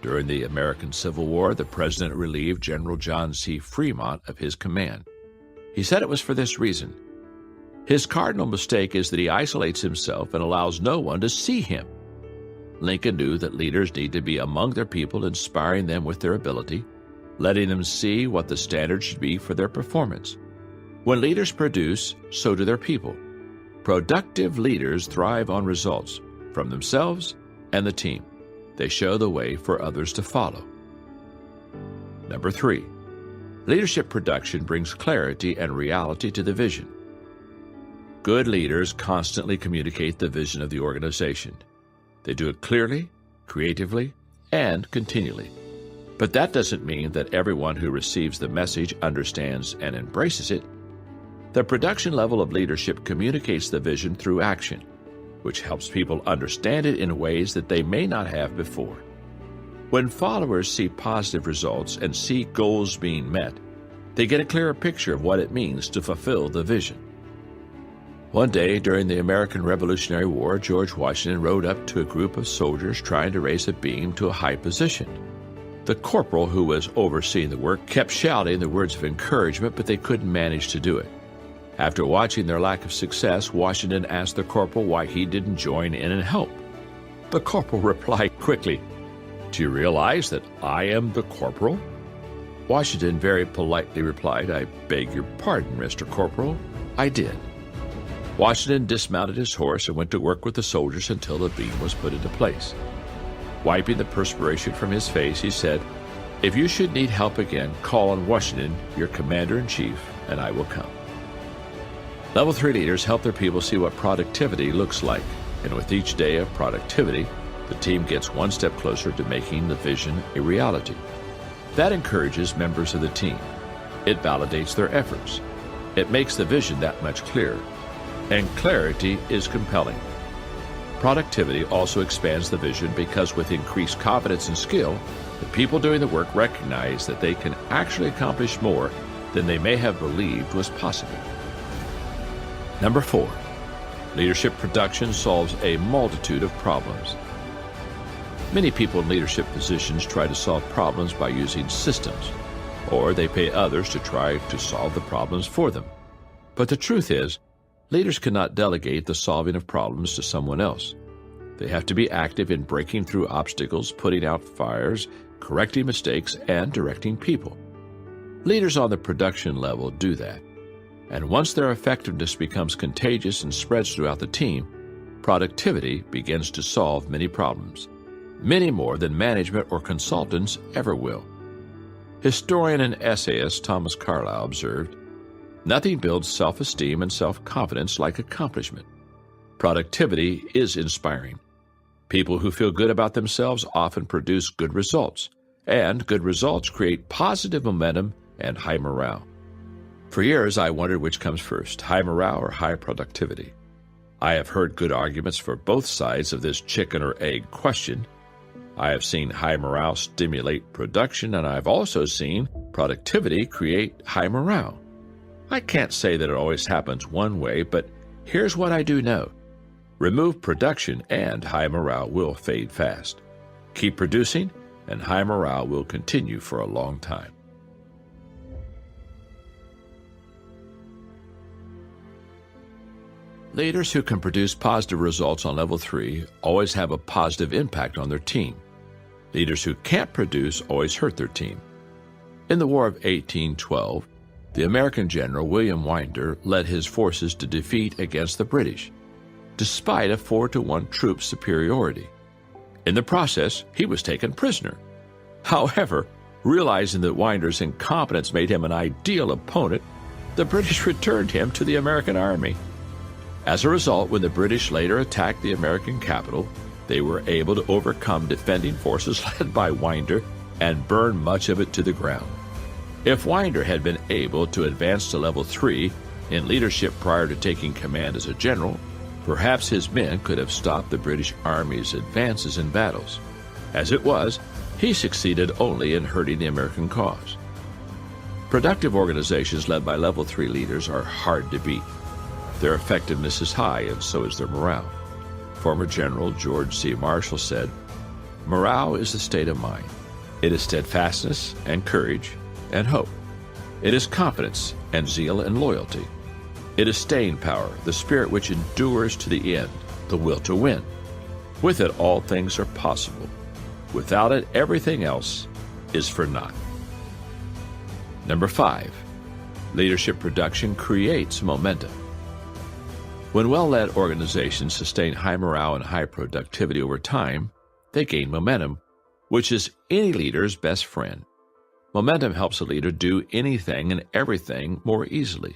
During the American Civil War, the president relieved General John C. Fremont of his command. He said it was for this reason. His cardinal mistake is that he isolates himself and allows no one to see him. Lincoln knew that leaders need to be among their people, inspiring them with their ability, letting them see what the standard should be for their performance. When leaders produce, so do their people. Productive leaders thrive on results from themselves and the team. They show the way for others to follow. Number 3, leadership production brings clarity and reality to the vision. Good leaders constantly communicate the vision of the organization. They do it clearly, creatively, and continually. But that doesn't mean that everyone who receives the message understands and embraces it. The production level of leadership communicates the vision through action, which helps people understand it in ways that they may not have before. When followers see positive results and see goals being met, they get a clearer picture of what it means to fulfill the vision. One day during the American Revolutionary War, George Washington rode up to a group of soldiers trying to raise a beam to a high position. The corporal who was overseeing the work kept shouting the words of encouragement, but they couldn't manage to do it. After watching their lack of success, Washington asked the corporal why he didn't join in and help. The corporal replied quickly, "Do you realize that I am the corporal?" Washington very politely replied, "I beg your pardon, Mr. Corporal. I did." Washington dismounted his horse and went to work with the soldiers until the beam was put into place. Wiping the perspiration from his face, he said, "If you should need help again, call on Washington, your commander-in-chief, and I will come." Level 3 leaders help their people see what productivity looks like, and with each day of productivity, the team gets one step closer to making the vision a reality. That encourages members of the team. It validates their efforts. It makes the vision that much clearer. And clarity is compelling. Productivity also expands the vision because with increased confidence and skill, the people doing the work recognize that they can actually accomplish more than they may have believed was possible. Number 4, leadership production solves a multitude of problems. Many people in leadership positions try to solve problems by using systems, or they pay others to try to solve the problems for them. But the truth is, leaders cannot delegate the solving of problems to someone else. They have to be active in breaking through obstacles, putting out fires, correcting mistakes, and directing people. Leaders on the production level do that. And once their effectiveness becomes contagious and spreads throughout the team, productivity begins to solve many problems, many more than management or consultants ever will. Historian and essayist Thomas Carlyle observed, "Nothing builds self-esteem and self-confidence like accomplishment." Productivity is inspiring. People who feel good about themselves often produce good results, and good results create positive momentum and high morale. For years, I wondered which comes first, high morale or high productivity. I have heard good arguments for both sides of this chicken or egg question. I have seen high morale stimulate production, and I've also seen productivity create high morale. I can't say that it always happens one way, but here's what I do know. Remove production and high morale will fade fast. Keep producing, and high morale will continue for a long time. Leaders who can produce positive results on level 3 always have a positive impact on their team. Leaders who can't produce always hurt their team. In the War of 1812, the American general William Winder led his forces to defeat against the British, despite a 4-to-1 troop superiority. In the process, he was taken prisoner. However, realizing that Winder's incompetence made him an ideal opponent, the British returned him to the American army. As a result, when the British later attacked the American capital, they were able to overcome defending forces led by Winder and burn much of it to the ground. If Winder had been able to advance to level 3 in leadership prior to taking command as a general, perhaps his men could have stopped the British Army's advances in battles. As it was, he succeeded only in hurting the American cause. Productive organizations led by level 3 leaders are hard to beat. Their effectiveness is high, and so is their morale. Former General George C. Marshall said, "Morale is a state of mind. It is steadfastness and courage and hope. It is confidence and zeal and loyalty. It is staying power, the spirit which endures to the end, the will to win. With it, all things are possible. Without it, everything else is for naught." Number 5, leadership production creates momentum. When well-led organizations sustain high morale and high productivity over time, they gain momentum, which is any leader's best friend. Momentum helps a leader do anything and everything more easily.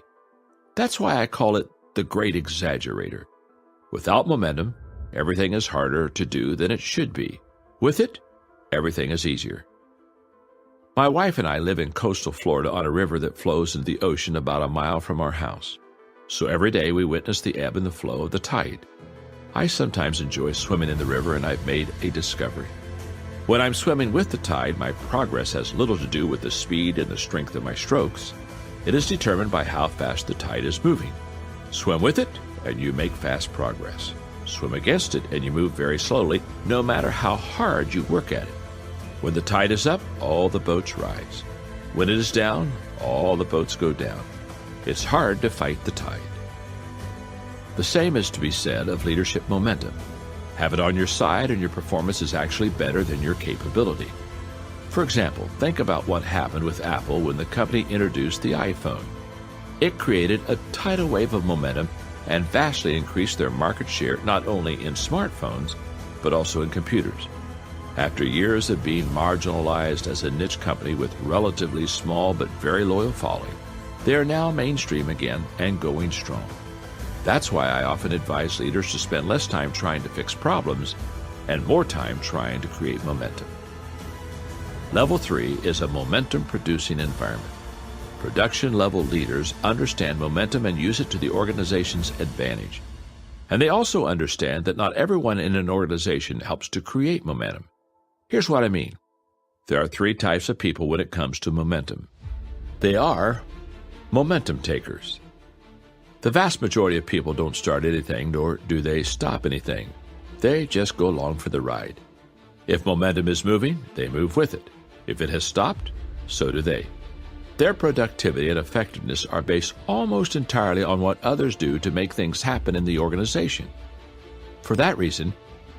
That's why I call it the great exaggerator. Without momentum, everything is harder to do than it should be. With it, everything is easier. My wife and I live in coastal Florida on a river that flows into the ocean about a mile from our house. So every day we witness the ebb and the flow of the tide. I sometimes enjoy swimming in the river, and I've made a discovery. When I'm swimming with the tide, my progress has little to do with the speed and the strength of my strokes. It is determined by how fast the tide is moving. Swim with it, and you make fast progress. Swim against it, and you move very slowly, no matter how hard you work at it. When the tide is up, all the boats rise. When it is down, all the boats go down. it's hard to fight the tide. The same is to be said of leadership momentum. Have it on your side and your performance is actually better than your capability. For example, think about what happened with Apple when the company introduced the iPhone. It created a tidal wave of momentum and vastly increased their market share not only in smartphones, but also in computers. After years of being marginalized as a niche company with relatively small but very loyal following, they are now mainstream again and going strong. That's why I often advise leaders to spend less time trying to fix problems and more time trying to create momentum. Level 3 is a momentum-producing environment. Production-level leaders understand momentum and use it to the organization's advantage. And they also understand that not everyone in an organization helps to create momentum. Here's what I mean. There are 3 types of people when it comes to momentum. They are momentum takers. The vast majority of people don't start anything, nor do they stop anything. They just go along for the ride. If momentum is moving, they move with it. If it has stopped, so do they. Their productivity and effectiveness are based almost entirely on what others do to make things happen in the organization. For that reason,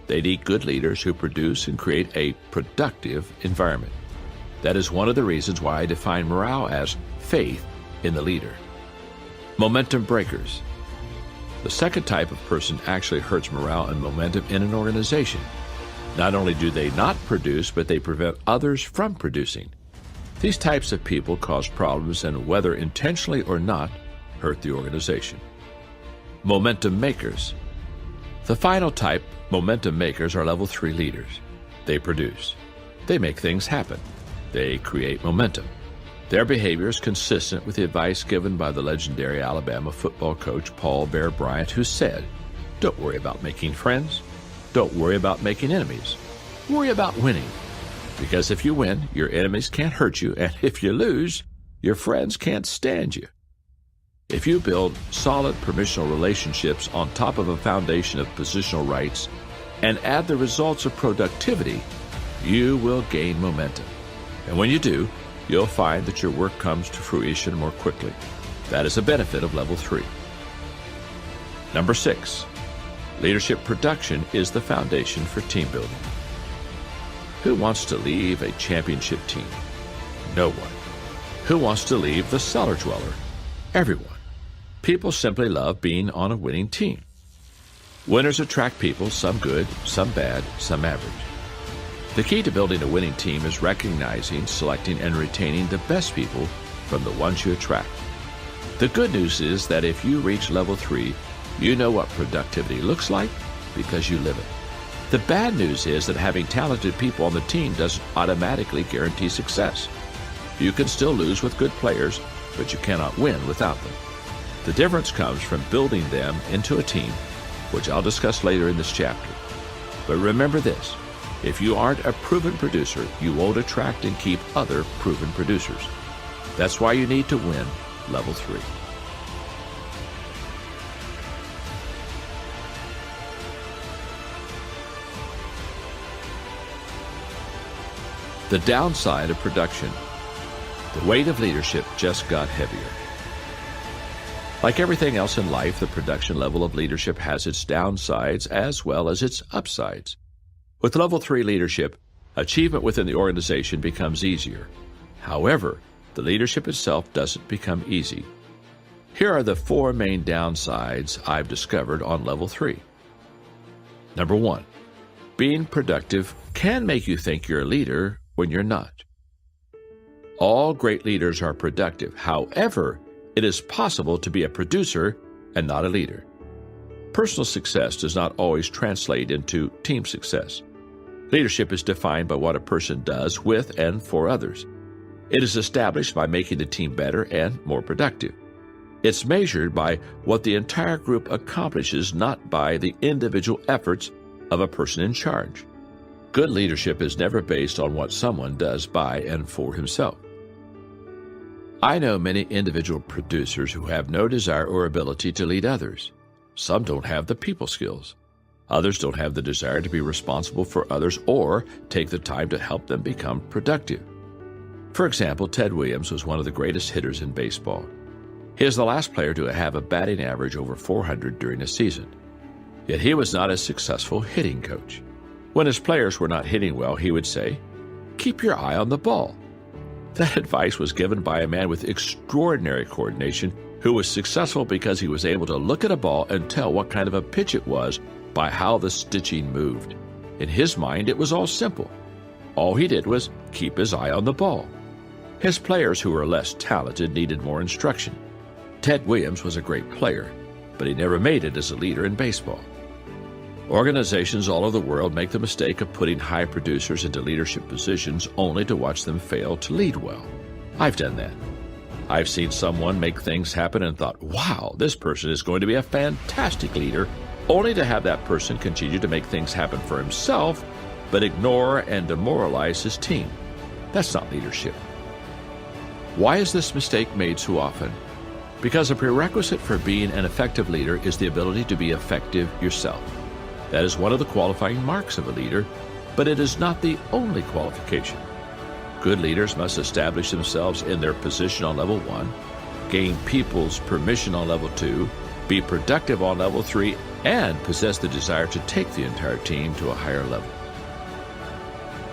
they need good leaders who produce and create a productive environment. That is one of the reasons why I define morale as faith in the leader. Momentum breakers. The second type of person actually hurts morale and momentum in an organization. Not only do they not produce, but they prevent others from producing. These types of people cause problems and, whether intentionally or not, hurt the organization. Momentum makers. The final type, momentum makers, are level 3 leaders. They produce. They make things happen. They create momentum. Their behavior is consistent with the advice given by the legendary Alabama football coach Paul Bear Bryant, who said, "Don't worry about making friends. Don't worry about making enemies. Worry about winning. Because if you win, your enemies can't hurt you, and if you lose, your friends can't stand you." If you build solid permissional relationships on top of a foundation of positional rights and add the results of productivity, you will gain momentum. And when you do, you'll find that your work comes to fruition more quickly. That is a benefit of level 3. Number 6. Leadership production is the foundation for team building. Who wants to leave a championship team? No one. Who wants to leave the cellar dweller? Everyone. People simply love being on a winning team. Winners attract people, some good, some bad, some average. The key to building a winning team is recognizing, selecting, and retaining the best people from the ones you attract. The good news is that if you reach level 3, you know what productivity looks like because you live it. The bad news is that having talented people on the team doesn't automatically guarantee success. You can still lose with good players, but you cannot win without them. The difference comes from building them into a team, which I'll discuss later in this chapter. But remember this, if you aren't a proven producer, you won't attract and keep other proven producers. That's why you need to win level 3. The downside of production. The weight of leadership just got heavier. Like everything else in life, the production level of leadership has its downsides as well as its upsides. With level 3 leadership, achievement within the organization becomes easier. However, the leadership itself doesn't become easy. Here are the 4 main downsides I've discovered on level 3. Number 1, being productive can make you think you're a leader when you're not. All great leaders are productive. However, it is possible to be a producer and not a leader. Personal success does not always translate into team success. Leadership is defined by what a person does with and for others. It is established by making the team better and more productive. It's measured by what the entire group accomplishes, not by the individual efforts of a person in charge. Good leadership is never based on what someone does by and for himself. I know many individual producers who have no desire or ability to lead others. Some don't have the people skills. Others don't have the desire to be responsible for others or take the time to help them become productive. For example, Ted Williams was one of the greatest hitters in baseball. He is the last player to have a batting average over 400 during a season. Yet he was not a successful hitting coach. When his players were not hitting well, he would say, "Keep your eye on the ball." That advice was given by a man with extraordinary coordination who was successful because he was able to look at a ball and tell what kind of a pitch it was by how the stitching moved. In his mind, it was all simple. All he did was keep his eye on the ball. His players who were less talented needed more instruction. Ted Williams was a great player, but he never made it as a leader in baseball. Organizations all over the world make the mistake of putting high producers into leadership positions only to watch them fail to lead well. I've done that. I've seen someone make things happen and thought, wow, this person is going to be a fantastic leader, only to have that person continue to make things happen for himself, but ignore and demoralize his team. That's not leadership. Why is this mistake made so often? Because a prerequisite for being an effective leader is the ability to be effective yourself. That is one of the qualifying marks of a leader, but it is not the only qualification. Good leaders must establish themselves in their position on level 1, gain people's permission on level 2, be productive on level 3, and possess the desire to take the entire team to a higher level.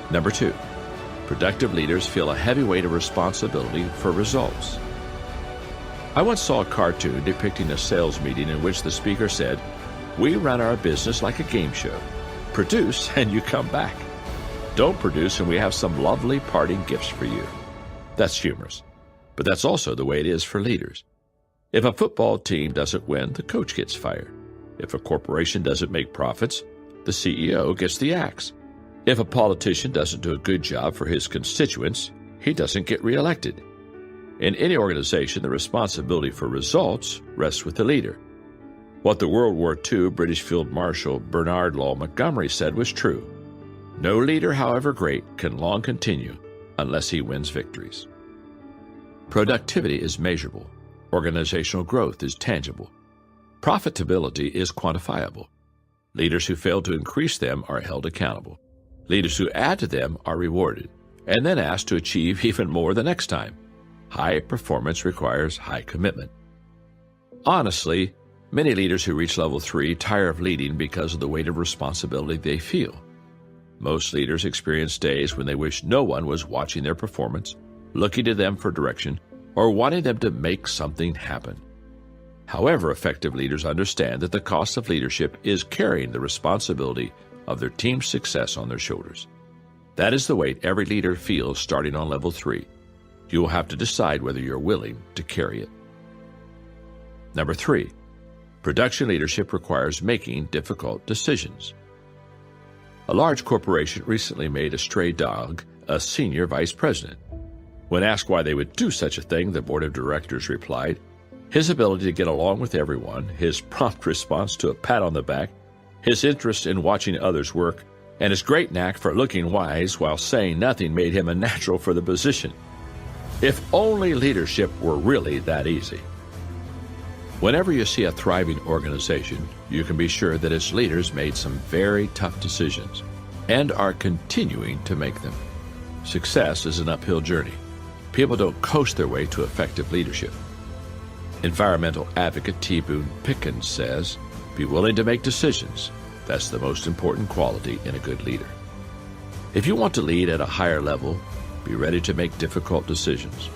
Number 2, productive leaders feel a heavy weight of responsibility for results. I once saw a cartoon depicting a sales meeting in which the speaker said, "We run our business like a game show. Produce and you come back. Don't produce and we have some lovely parting gifts for you." That's humorous, but that's also the way it is for leaders. If a football team doesn't win, the coach gets fired. If a corporation doesn't make profits, the CEO gets the axe. If a politician doesn't do a good job for his constituents, he doesn't get reelected. In any organization, the responsibility for results rests with the leader. What the World War II British Field Marshal Bernard Law Montgomery said was true. No leader, however great, can long continue unless he wins victories. Productivity is measurable. Organizational growth is tangible. Profitability is quantifiable. Leaders who fail to increase them are held accountable. Leaders who add to them are rewarded, and then asked to achieve even more the next time. High performance requires high commitment. Honestly, many leaders who reach level 3 tire of leading because of the weight of responsibility they feel. Most leaders experience days when they wish no one was watching their performance, looking to them for direction, or wanting them to make something happen. However, effective leaders understand that the cost of leadership is carrying the responsibility of their team's success on their shoulders. That is the weight every leader feels starting on level 3. You will have to decide whether you're willing to carry it. Number 3, production leadership requires making difficult decisions. A large corporation recently made a stray dog a senior vice president. When asked why they would do such a thing, the board of directors replied, "His ability to get along with everyone, his prompt response to a pat on the back, his interest in watching others work, and his great knack for looking wise while saying nothing made him a natural for the position." If only leadership were really that easy. Whenever you see a thriving organization, you can be sure that its leaders made some very tough decisions and are continuing to make them. Success is an uphill journey. People don't coast their way to effective leadership. Environmental advocate T. Boone Pickens says, "Be willing to make decisions. That's the most important quality in a good leader." If you want to lead at a higher level, be ready to make difficult decisions.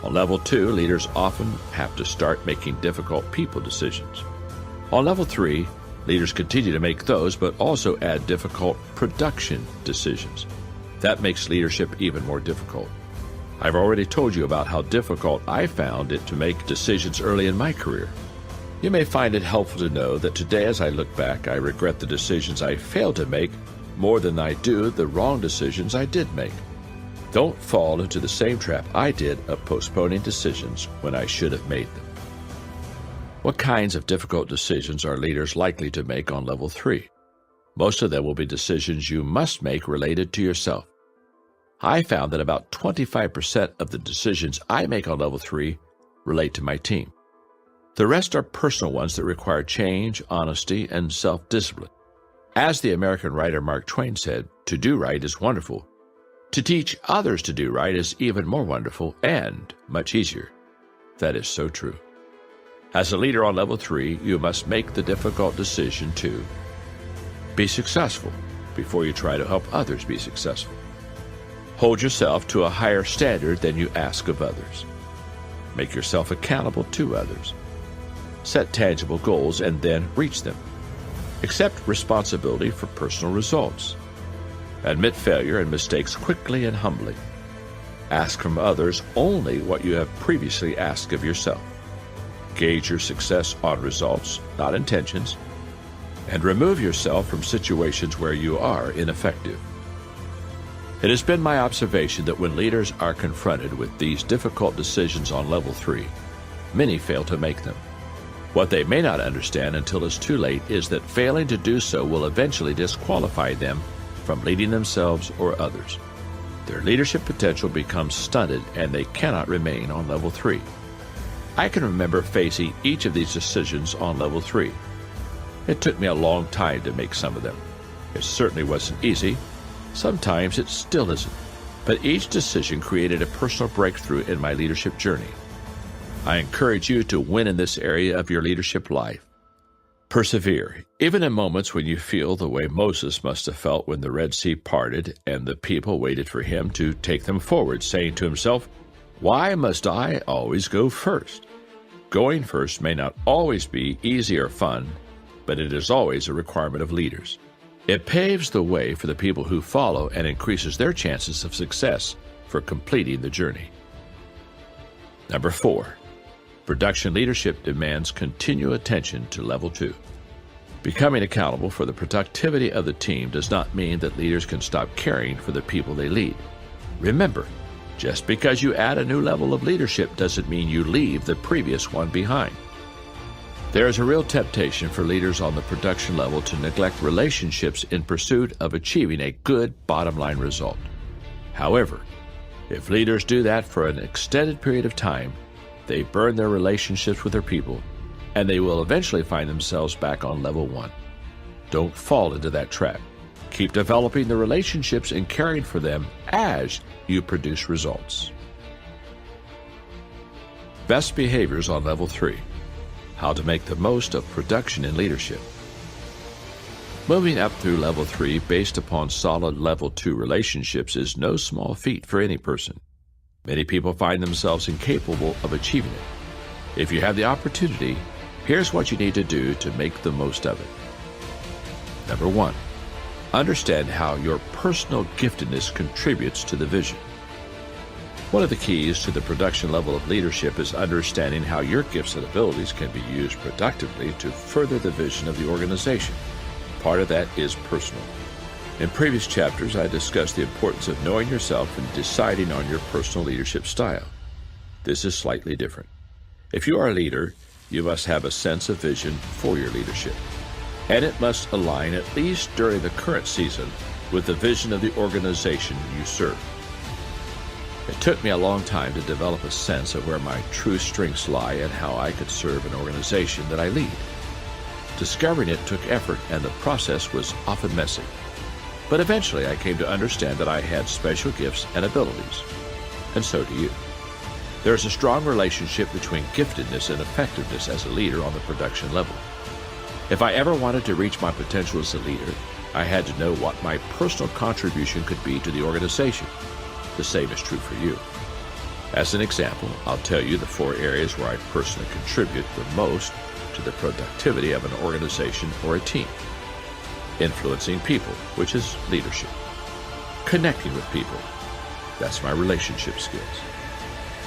On level 2, leaders often have to start making difficult people decisions. On level 3, leaders continue to make those, but also add difficult production decisions. That makes leadership even more difficult. I've already told you about how difficult I found it to make decisions early in my career. You may find it helpful to know that today, as I look back, I regret the decisions I failed to make more than I do the wrong decisions I did make. Don't fall into the same trap I did of postponing decisions when I should have made them. What kinds of difficult decisions are leaders likely to make on level 3? Most of them will be decisions you must make related to yourself. I found that about 25% of the decisions I make on level 3 relate to my team. The rest are personal ones that require change, honesty, and self-discipline. As the American writer Mark Twain said, "To do right is wonderful. To teach others to do right is even more wonderful and much easier." That is so true. As a leader on level 3, you must make the difficult decision to be successful before you try to help others be successful. Hold yourself to a higher standard than you ask of others. Make yourself accountable to others. Set tangible goals and then reach them. Accept responsibility for personal results. Admit failure and mistakes quickly and humbly. Ask from others only what you have previously asked of yourself. Gauge your success on results, not intentions. And remove yourself from situations where you are ineffective. It has been my observation that when leaders are confronted with these difficult decisions on level 3, many fail to make them. What they may not understand until it's too late is that failing to do so will eventually disqualify them from leading themselves or others. Their leadership potential becomes stunted and they cannot remain on level 3. I can remember facing each of these decisions on level 3. It took me a long time to make some of them. It certainly wasn't easy. Sometimes it still isn't. But each decision created a personal breakthrough in my leadership journey. I encourage you to win in this area of your leadership life. Persevere, even in moments when you feel the way Moses must have felt when the Red Sea parted and the people waited for him to take them forward, saying to himself, "Why must I always go first?" Going first may not always be easy or fun, but it is always a requirement of leaders. It paves the way for the people who follow and increases their chances of success for completing the journey. Number 4, production leadership demands continued attention to level 2. Becoming accountable for the productivity of the team does not mean that leaders can stop caring for the people they lead. Remember, just because you add a new level of leadership doesn't mean you leave the previous one behind. There is a real temptation for leaders on the production level to neglect relationships in pursuit of achieving a good bottom-line result. However, if leaders do that for an extended period of time, they burn their relationships with their people, and they will eventually find themselves back on level 1. Don't fall into that trap. Keep developing the relationships and caring for them as you produce results. Best behaviors on level 3. How to make the most of production in leadership. Moving up through level 3 based upon solid level 2 relationships is no small feat for any person. Many people find themselves incapable of achieving it. If you have the opportunity, here's what you need to do to make the most of it. Number 1, understand how your personal giftedness contributes to the vision. One of the keys to the production level of leadership is understanding how your gifts and abilities can be used productively to further the vision of the organization. Part of that is personal. In previous chapters, I discussed the importance of knowing yourself and deciding on your personal leadership style. This is slightly different. If you are a leader, you must have a sense of vision for your leadership, and it must align, at least during the current season, with the vision of the organization you serve. It took me a long time to develop a sense of where my true strengths lie and how I could serve an organization that I lead. Discovering it took effort, and the process was often messy. But eventually I came to understand that I had special gifts and abilities, and so do you. There is a strong relationship between giftedness and effectiveness as a leader on the production level. If I ever wanted to reach my potential as a leader, I had to know what my personal contribution could be to the organization. The same is true for you. As an example, I'll tell you the 4 areas where I personally contribute the most to the productivity of an organization or a team. Influencing people, which is leadership. Connecting with people, that's my relationship skills.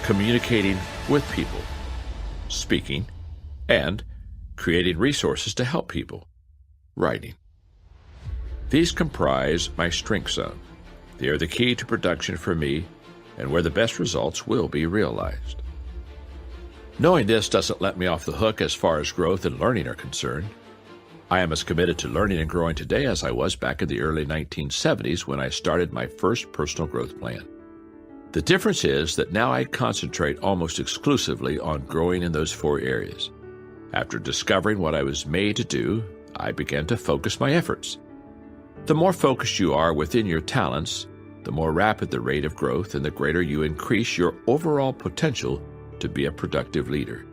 Communicating with people, speaking, and creating resources to help people, writing. These comprise my strength zone. They are the key to production for me and where the best results will be realized. Knowing this doesn't let me off the hook as far as growth and learning are concerned. I am as committed to learning and growing today as I was back in the early 1970s when I started my first personal growth plan. The difference is that now I concentrate almost exclusively on growing in those 4 areas. After discovering what I was made to do, I began to focus my efforts. The more focused you are within your talents, the more rapid the rate of growth and the greater you increase your overall potential to be a productive leader.